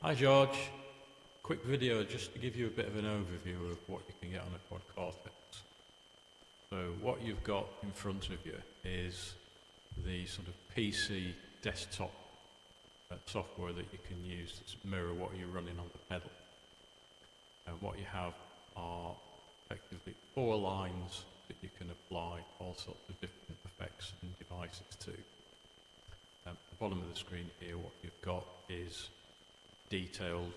Hi George, quick video just to give you a bit of an overview of what you can get on a quad Cortex. So what you've got in front of you is the sort of PC desktop software that you can use to mirror what you're running on the pedal. And what you have are effectively 4 lines that you can apply all sorts of different effects and devices to. At the bottom of the screen here, what you've got is detailed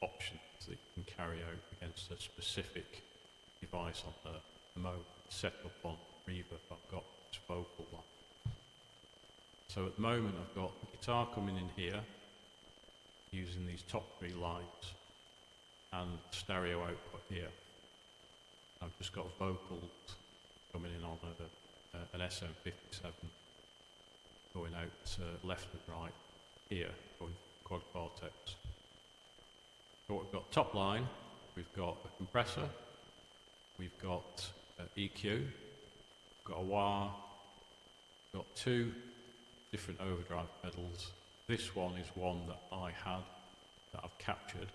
options that you can carry out against a specific device on the moment. Set up on reverb, I've got this vocal line. So at the moment I've got the guitar coming in here using these top 3 lines and stereo output here. I've just got vocals coming in on an SM57 going out left and right here, going quad Cortex. So what we've got top line, we've got a compressor, we've got EQ, we've got a wah, we've got 2 different overdrive pedals. This one is one that I had that I've captured.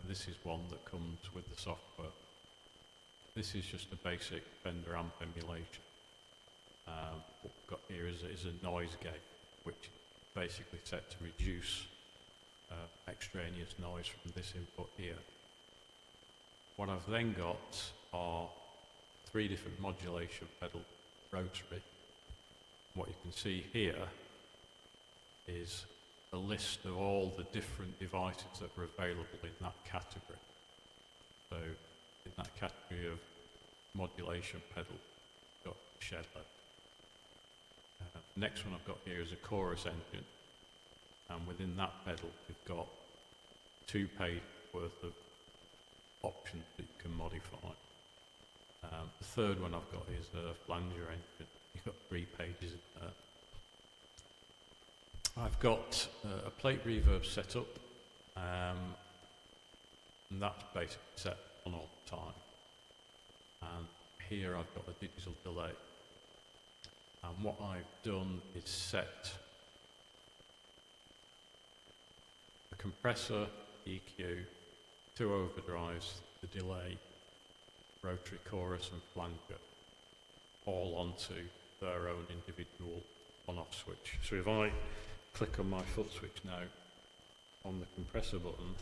This is one that comes with the software. This is just a basic Fender amp emulation. What we've got here is a noise gate, which is basically set to reduce extraneous noise from this input here. What I've then got are 3 different modulation pedal rotary. What you can see here is a list of all the different devices that are available in that category. So in that category of modulation pedal, you've got shed level. Next one I've got here is a chorus engine, and within that pedal you've got 2 pages worth of options that you can modify. The third one I've got is a flanger engine. You've got 3 pages in there. I've got a plate reverb set up, and that's basically set on all the time. And here I've got a digital delay. And what I've done is set the compressor, EQ, 2 overdrives, the delay, rotary chorus and flanger, all onto their own individual on-off switch. So if I click on my foot switch now, on the compressor button,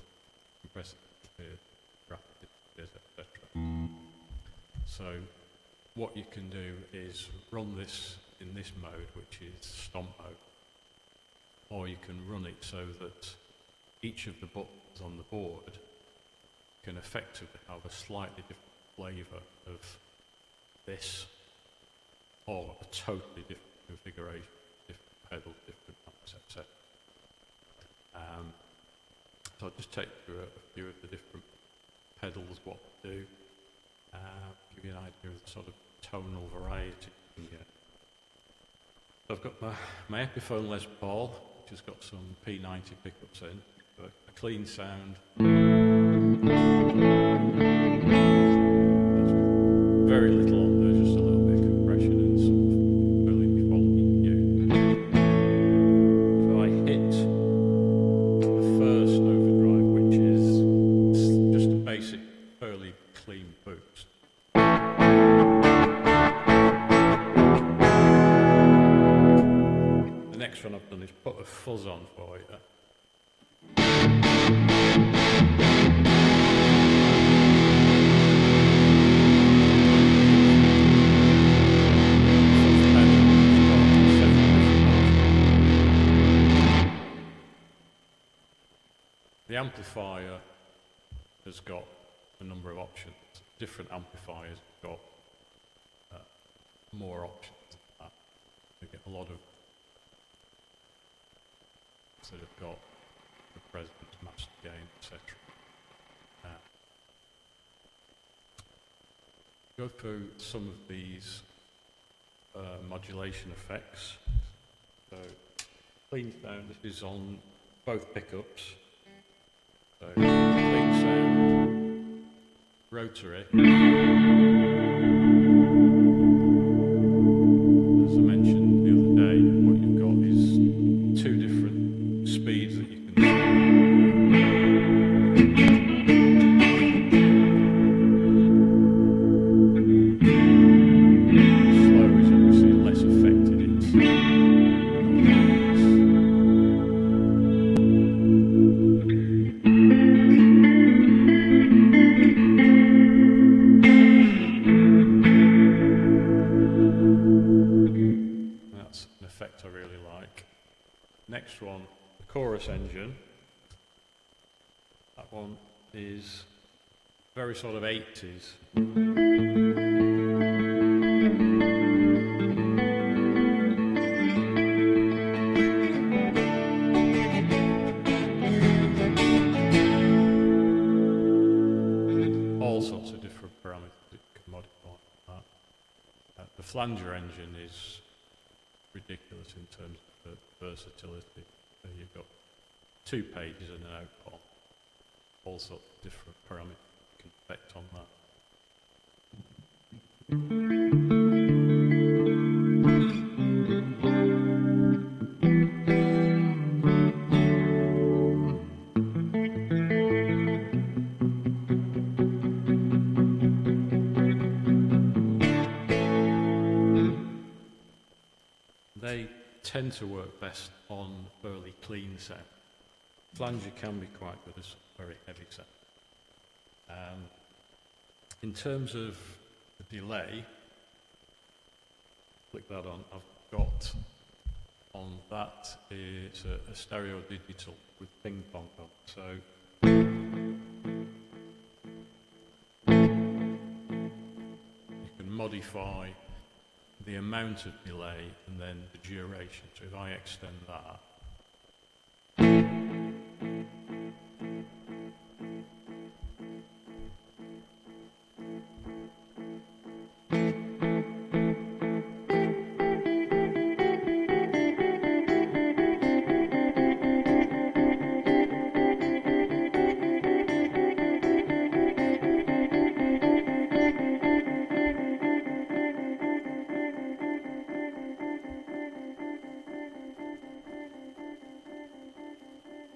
compressor disappears, rapid disappears, etc. So what you can do is run this in this mode, which is stomp mode, or you can run it so that each of the buttons on the board can effectively have a slightly different flavour of this, or a totally different configuration, different pedals, different amps, etc. So I'll just take you through a few of the different pedals, what they do, give you an idea of the sort of tonal variety you can get. So I've got my Epiphone Les Paul, which has got some P90 pickups in, a clean sound. There's very little on there, just a little bit of compression and some fairly default EQ. If I hit the first overdrive, which is just a basic, fairly clean boost, the next one I've done is put a fuzz on for you. The amplifier has got a number of options. Different amplifiers have got more options than that. You get a lot of that have got the presence, master gain, etc. Go through some of these modulation effects. So, clean sound, this is on both pickups. So, clean sound, rotary. As I mentioned the other day, what you've got is 2 different speeds that you can Next one, the chorus engine. That one is very sort of 80s. All sorts of different parameters it can modify that. The flanger engine is ridiculous in terms of versatility. So you've got 2 pages and an output. All sorts of different parameters you can affect on that. They tend to work best on fairly clean sound. Flanger can be quite good as very heavy sound. In terms of the delay, click that on. I've got on that is a stereo digital with ping pong on. So you can modify the amount of delay and then the duration. So if I extend that,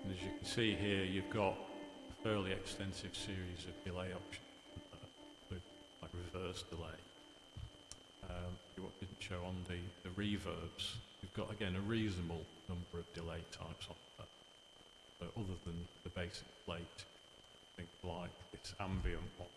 and as you can see here, you've got a fairly extensive series of delay options with like reverse delay. What didn't show on the reverbs, you've got again a reasonable number of delay types on that. But other than the basic plate, things like its ambient one.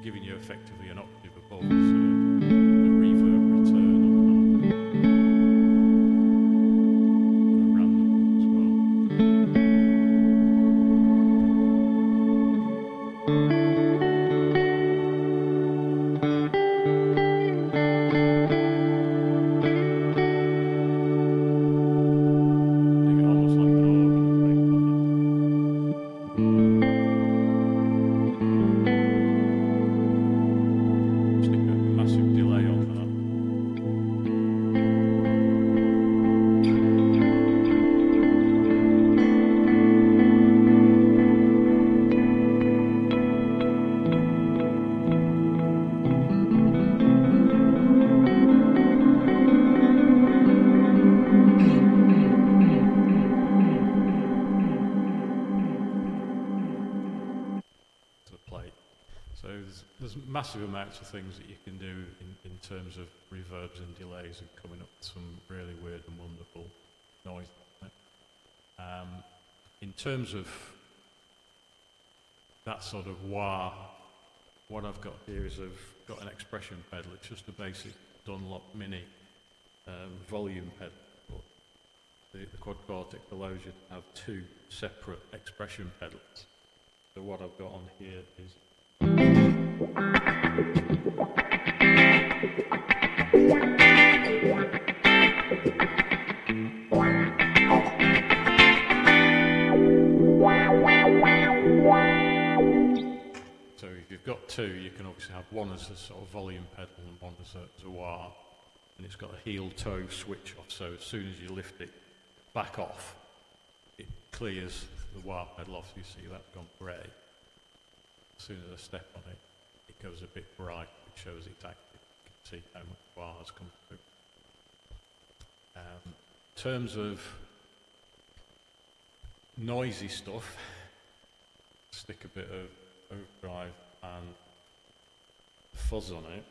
Giving you effectively an octave above the reverb return on that. And a random one as well. You get almost like an organ effect on it. Massive delay on that. To the plate. So there's massive amounts of things that you can do in terms of reverbs and delays and coming up with some really weird and wonderful noise. In terms of that sort of wah, what I've got here is I've got an expression pedal. It's just a basic Dunlop Mini volume pedal. But the Quad Cortex allows you to have 2 separate expression pedals. So what I've got on here is so if you've got 2, you can obviously have one as a sort of volume pedal and one as a wah, and it's got a heel-toe switch off, so as soon as you lift it back off, it clears the wah pedal off. You see that's gone grey. As soon as I step on it, it goes a bit bright, which shows it's active. You can see how much bars come through. In terms of noisy stuff, stick a bit of overdrive and fuzz on it.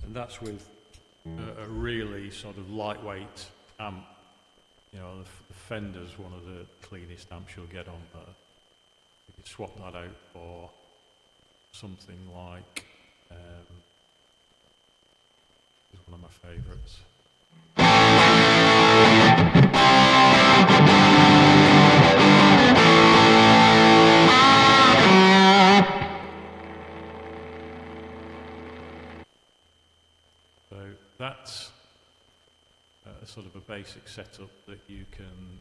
That's with a really sort of lightweight amp. You know, the Fender's one of the cleanest amps you'll get on there. You could swap that out for something like, is one of my favourites. So that's sort of a basic setup that you can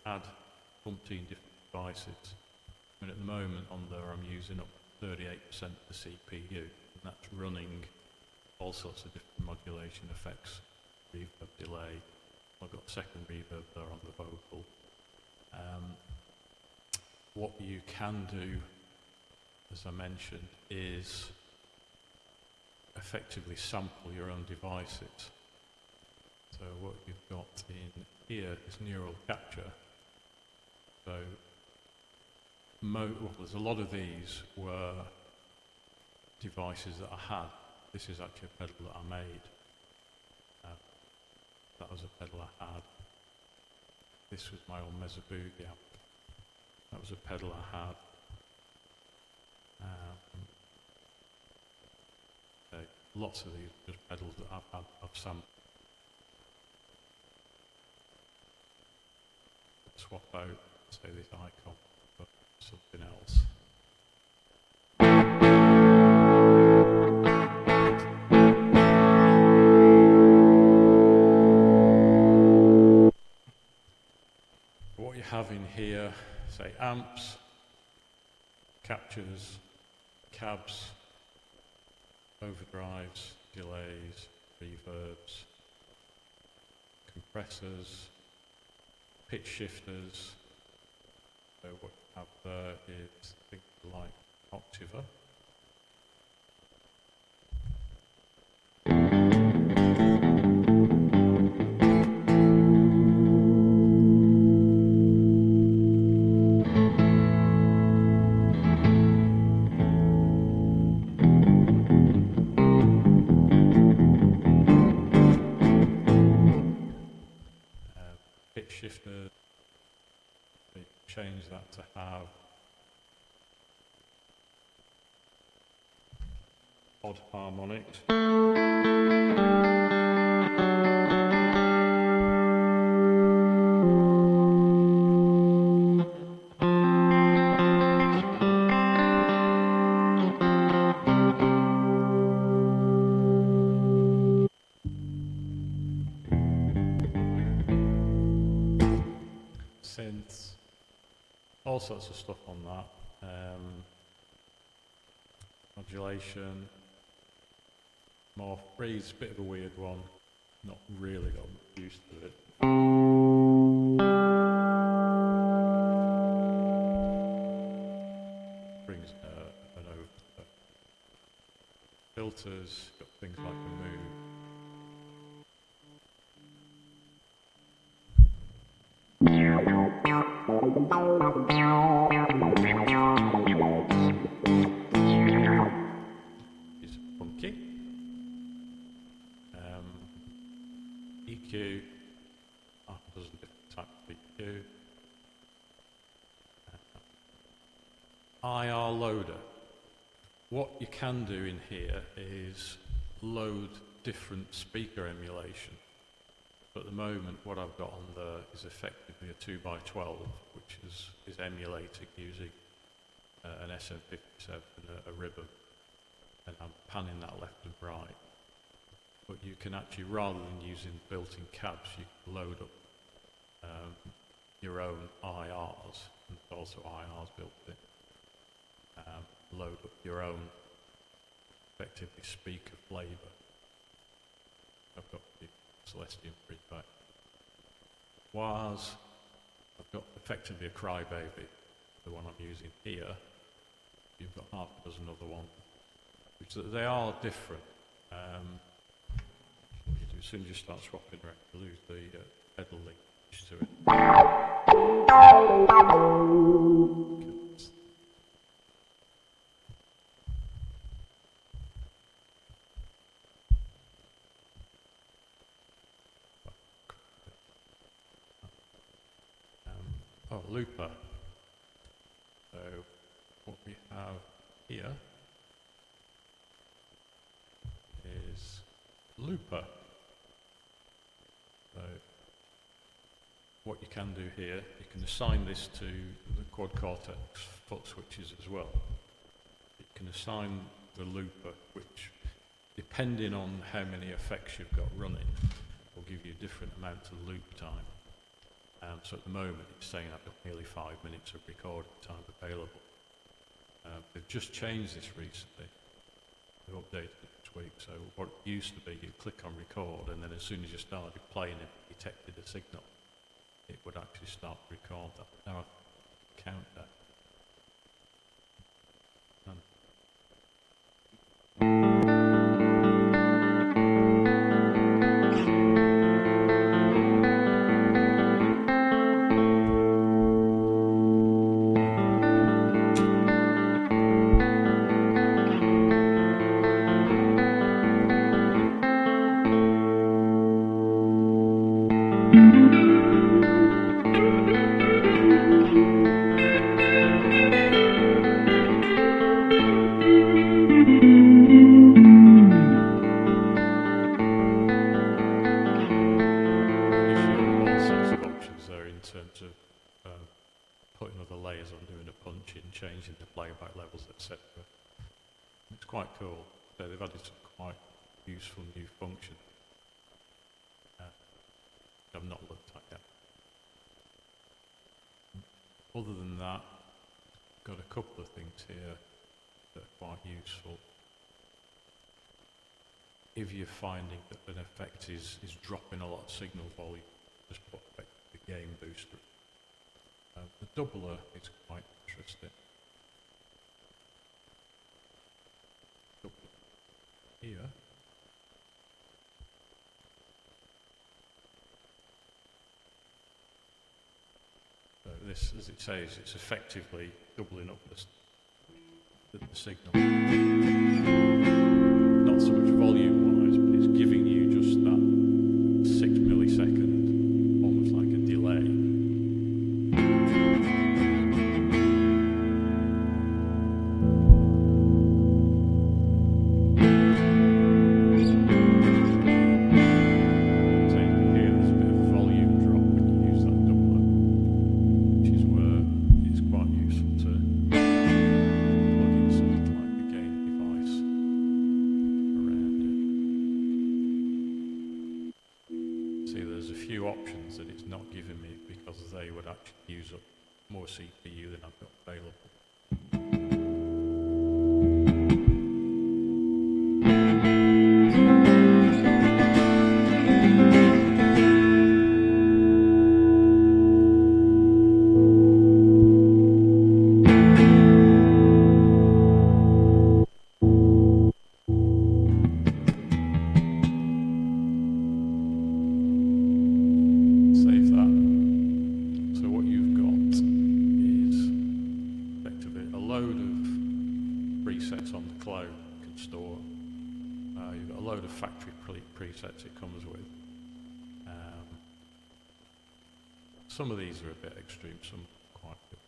add umpteen different devices. I mean, at the moment on there I'm using up 38% of the CPU, and that's running all sorts of different modulation effects, reverb, delay. I've got second reverb there on the vocal. What you can do, as I mentioned, is effectively sample your own devices. So what you've got in here is neural capture. So well, there's a lot of these were devices that I had. This is actually a pedal that I made. That was a pedal I had. This was my old Mesa Boogie amp. That was a pedal I had. Lots of these are just pedals that I've sampled. Swap out, say, this icon for something else. What you have in here, say, amps, captures, cabs, overdrives, delays, reverbs, compressors, pitch shifters. So what you have there is things like Octiva. Shifter, they change that to have odd harmonics. Synths, all sorts of stuff on that. Modulation, more freeze, bit of a weird one, not really got used to it. Brings an over. Filters, got things like the move. Is funky. EQ, half a dozen different types of EQ. IR loader. What you can do in here is load different speaker emulation. So at the moment, what I've got on there is effectively a 2x12, which is emulating using an SM57 and a ribbon, and I'm panning that left and right. But you can actually, rather than using built-in cabs, you can load up your own IRs, and there's also IRs built in. Load up your own, effectively, speaker flavour. I've got the Celestium prepack. Wires, I've got effectively a Crybaby, the one I'm using here. You've got half a dozen other ones, which they are different. What you do as soon as you start swapping around, you lose the pedal link to it. Looper. So what we have here is looper. So what you can do here, you can assign this to the quad Cortex foot switches as well. You can assign the looper, which, depending on how many effects you've got running, will give you a different amount of loop time. So at the moment, it's saying I've got nearly 5 minutes of recording time available. They've just changed this recently. They've updated it this week. So what it used to be, you'd click on record, and then as soon as you started playing it, detected a signal, it would actually start to record that. Now I count that. Putting other layers on, doing a punch in, changing the playback levels, etc. It's quite cool. So they've added some quite useful new functions. I've not looked at yet. Other than that, I've got a couple of things here that are quite useful. If you're finding that an effect is dropping a lot of signal volume, just put the gain booster. The doubler is quite interesting. Here. So this, as it says, it's effectively doubling up the signal. Not so much volume-wise, but it's giving you just that 6 millisecond, almost like a delay. Options that it's not giving me because they would actually use up more CPU than I've got available. Presets on the cloud can store. You've got a load of factory presets it comes with. Some of these are a bit extreme, some quite good.